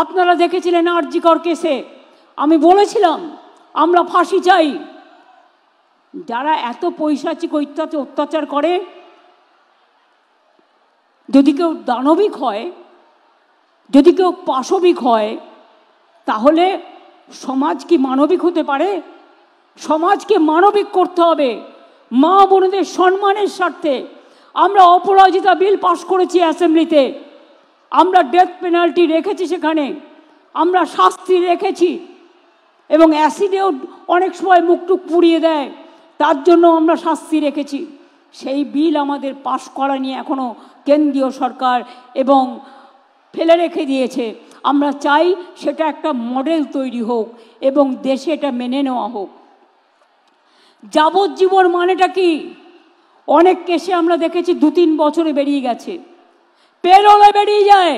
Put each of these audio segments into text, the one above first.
আপনারা দেখেছিলেন আর.জি. কর কেসে আমি বলেছিলাম আমরা ফাঁসি চাই। যারা এত পৈশাচিক অত্যাচার করে, যদি কেউ দানবিক হয়, যদি কেউ পাশবিক হয়, তাহলে সমাজ কি মানবিক হতে পারে? সমাজকে মানবিক করতে হবে। মা বোনদের সম্মানের স্বার্থে আমরা অপরাজিতা বিল পাশ করেছি অ্যাসেম্বলিতে। আমরা ডেথ পেনাল্টি রেখেছি, সেখানে আমরা শাস্তি রেখেছি, এবং অ্যাসিডেও অনেক সময় মুখটুক পুড়িয়ে দেয়, তার জন্য আমরা শাস্তি রেখেছি। সেই বিল আমাদের পাশ করা নিয়ে এখনও কেন্দ্রীয় সরকার এবং ফেলে রেখে দিয়েছে। আমরা চাই সেটা একটা মডেল তৈরি হোক এবং দেশে এটা মেনে নেওয়া হোক। যাবজ্জীবন মানেটা কি? অনেক কেসে আমরা দেখেছি 2-3 বছরে বেরিয়ে গেছে, পেরোলে বেরিয়ে যায়।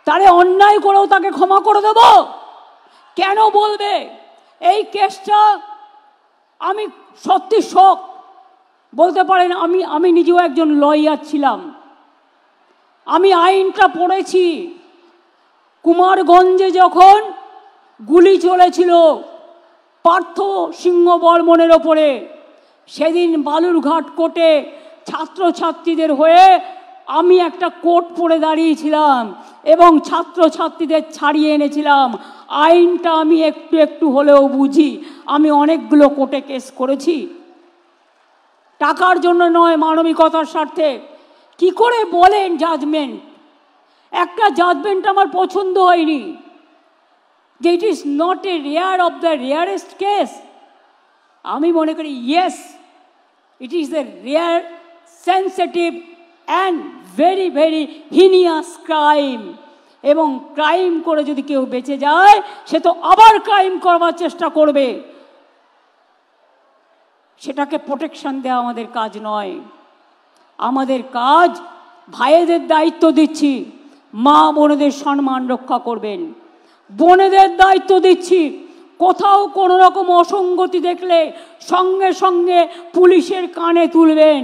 তারে অন্যায় করেও তাকে ক্ষমা করে দেব কেন বলবে? এই কেসটা আমি সত্যি শক, বলতে পারেন আমি নিজেও একজন লয়ার ছিলাম, আমি আইনটা পড়েছি। কুমারগঞ্জে যখন গুলি চলেছিল পার্থ সিংহ বর্মনের ওপরে, সেদিন বালুরঘাট কোর্টে ছাত্রছাত্রীদের হয়ে আমি একটা কোর্ট পড়ে দাঁড়িয়েছিলাম এবং ছাত্রছাত্রীদের ছাড়িয়ে এনেছিলাম। আইনটা আমি একটু একটু হলেও বুঝি। আমি অনেকগুলো কোর্টে কেস করেছি, টাকার জন্য নয়, মানবিকতার স্বার্থে। কি করে বলেন জাজমেন্ট? একটা জাজমেন্ট আমার পছন্দ হয়নি, যে it is not a rare of the rarest case. আমি মনে করি yes, it is a rare, sensitive and very very heinous crime. এবং ক্রাইম করে যদি কেউ বেঁচে যায়, সে তো আবার ক্রাইম করবার চেষ্টা করবে। সেটাকে প্রোটেকশন দেওয়া আমাদের কাজ নয়। আমাদের কাজ, ভাইদের দায়িত্ব দিচ্ছি, মা বোনেদের সম্মান রক্ষা করবেন। বোনেদের দায়িত্ব দিচ্ছি, কোথাও কোনো রকম অসঙ্গতি দেখলে সঙ্গে সঙ্গে পুলিশের কানে তুলবেন।